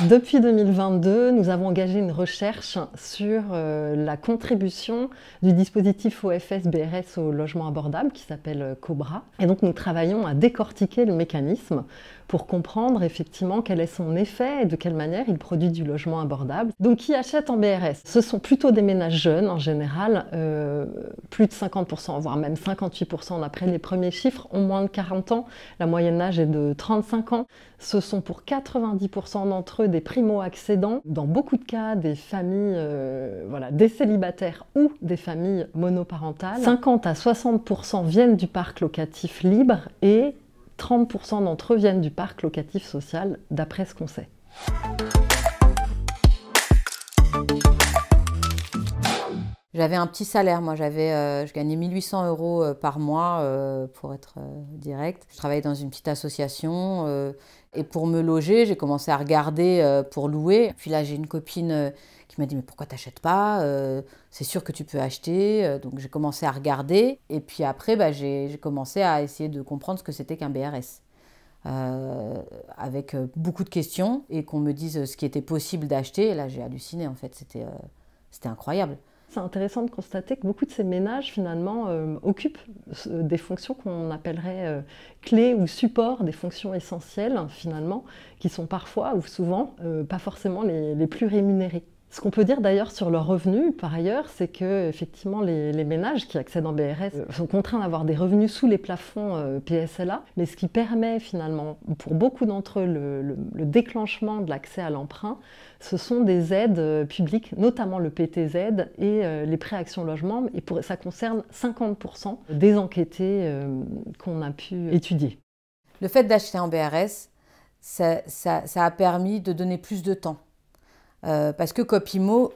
Depuis 2022, nous avons engagé une recherche sur la contribution du dispositif OFS-BRS au logement abordable qui s'appelle Cobra. Et donc nous travaillons à décortiquer le mécanisme pour comprendre effectivement quel est son effet et de quelle manière il produit du logement abordable. Donc qui achète en BRS? Ce sont plutôt des ménages jeunes en général, plus de 50%, voire même 58% d'après les premiers chiffres, ont moins de 40 ans. La moyenne d'âge est de 35 ans. Ce sont pour 90% d'entre eux des primo-accédants, dans beaucoup de cas des familles, des célibataires ou des familles monoparentales. 50 à 60% viennent du parc locatif libre et 30% d'entre eux viennent du parc locatif social, d'après ce qu'on sait. J'avais un petit salaire, moi je gagnais 1 800 € par mois pour être direct. Je travaillais dans une petite association et pour me loger, j'ai commencé à regarder pour louer. Puis là j'ai une copine qui m'a dit « mais pourquoi t'achètes pas c'est sûr que tu peux acheter ». Donc j'ai commencé à regarder et puis après j'ai commencé à essayer de comprendre ce que c'était qu'un BRS. Avec beaucoup de questions et qu'on me dise ce qui était possible d'acheter. Et là j'ai halluciné en fait, c'était incroyable. C'est intéressant de constater que beaucoup de ces ménages, finalement, occupent des fonctions qu'on appellerait clés ou supports, des fonctions essentielles, finalement, qui sont parfois ou souvent pas forcément les plus rémunérées. Ce qu'on peut dire d'ailleurs sur leurs revenus, par ailleurs, c'est que effectivement les ménages qui accèdent en BRS sont contraints d'avoir des revenus sous les plafonds PSLA, mais ce qui permet finalement pour beaucoup d'entre eux le déclenchement de l'accès à l'emprunt, ce sont des aides publiques, notamment le PTZ et les prêts Action Logement, et ça concerne 50% des enquêtés qu'on a pu étudier. Le fait d'acheter en BRS, ça a permis de donner plus de temps. Parce que Copimo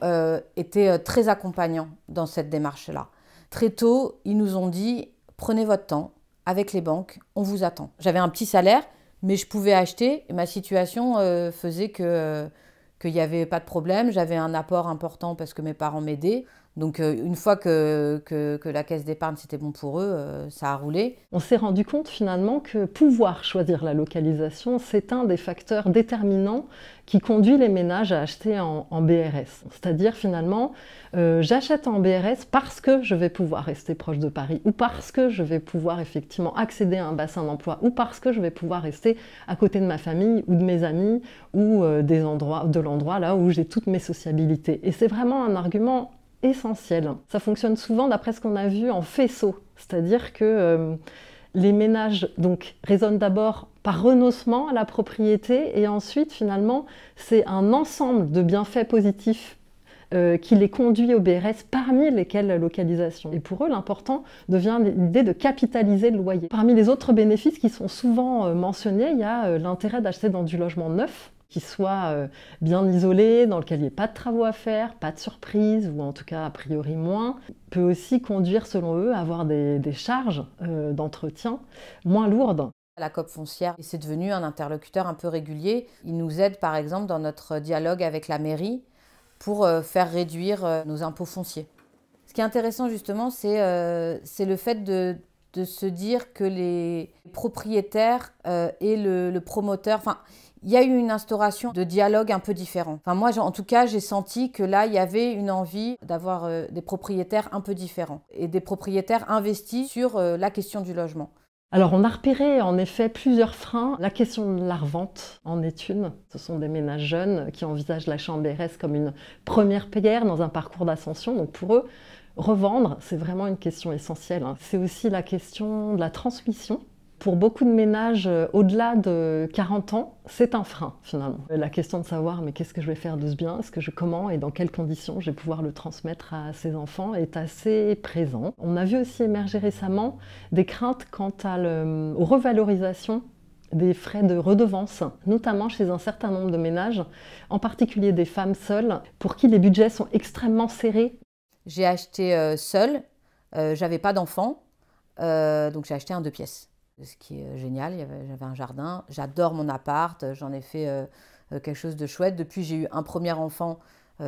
était très accompagnant dans cette démarche-là. Très tôt, ils nous ont dit « prenez votre temps, avec les banques, on vous attend ». J'avais un petit salaire, mais je pouvais acheter, et ma situation faisait qu'il n'y avait pas de problème. J'avais un apport important parce que mes parents m'aidaient. Donc une fois que la caisse d'épargne c'était bon pour eux, ça a roulé. On s'est rendu compte finalement que pouvoir choisir la localisation, c'est un des facteurs déterminants qui conduit les ménages à acheter en BRS. C'est-à-dire finalement, j'achète en BRS parce que je vais pouvoir rester proche de Paris, ou parce que je vais pouvoir effectivement accéder à un bassin d'emploi, ou parce que je vais pouvoir rester à côté de ma famille ou de mes amis, ou de l'endroit là où j'ai toutes mes sociabilités. Et c'est vraiment un argument essentiel. Ça fonctionne souvent d'après ce qu'on a vu en faisceau, c'est-à-dire que les ménages raisonnent d'abord par renoncement à la propriété et ensuite finalement c'est un ensemble de bienfaits positifs qui les conduit au BRS, parmi lesquels la localisation. Et pour eux, l'important devient l'idée de capitaliser le loyer. Parmi les autres bénéfices qui sont souvent mentionnés, il y a l'intérêt d'acheter dans du logement neuf, qui soit bien isolé, dans lequel il n'y ait pas de travaux à faire, pas de surprise, ou en tout cas a priori moins, peut aussi conduire selon eux à avoir des charges d'entretien moins lourdes. La COP foncière, c'est devenu un interlocuteur un peu régulier. Il nous aide par exemple dans notre dialogue avec la mairie pour faire réduire nos impôts fonciers. Ce qui est intéressant justement, c'est le fait de se dire que les propriétaires et le promoteur, il y a eu une instauration de dialogue un peu différent. Moi, en tout cas, j'ai senti que là, il y avait une envie d'avoir des propriétaires un peu différents et des propriétaires investis sur la question du logement. Alors, on a repéré en effet plusieurs freins. La question de la revente en est une. Ce sont des ménages jeunes qui envisagent l'achat en BRS comme une première pierre dans un parcours d'ascension. Donc pour eux, revendre, c'est vraiment une question essentielle. C'est aussi la question de la transmission. Pour beaucoup de ménages au-delà de 40 ans, c'est un frein finalement. La question de savoir mais qu'est-ce que je vais faire de ce bien, comment et dans quelles conditions je vais pouvoir le transmettre à ses enfants est assez présent. On a vu aussi émerger récemment des craintes quant aux revalorisations des frais de redevance, notamment chez un certain nombre de ménages, en particulier des femmes seules, pour qui les budgets sont extrêmement serrés. J'ai acheté seule, j'avais pas d'enfant, donc j'ai acheté un 2 pièces. Ce qui est génial, j'avais un jardin, j'adore mon appart, j'en ai fait quelque chose de chouette. Depuis j'ai eu un premier enfant,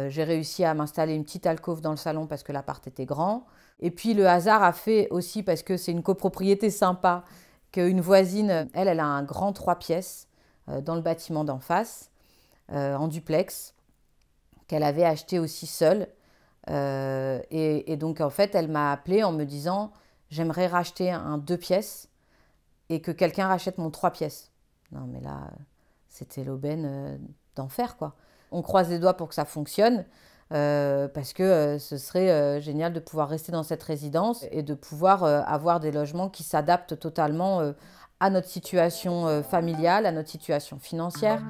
j'ai réussi à m'installer une petite alcôve dans le salon parce que l'appart était grand. Et puis le hasard a fait aussi, parce que c'est une copropriété sympa, qu'une voisine, elle a un grand 3 pièces dans le bâtiment d'en face. en duplex qu'elle avait acheté aussi seule. Et donc, en fait, elle m'a appelée en me disant « J'aimerais racheter un 2 pièces et que quelqu'un rachète mon 3 pièces. » Non, mais là, c'était l'aubaine d'enfer, quoi. On croise les doigts pour que ça fonctionne parce que ce serait génial de pouvoir rester dans cette résidence et de pouvoir avoir des logements qui s'adaptent totalement à notre situation familiale, à notre situation financière.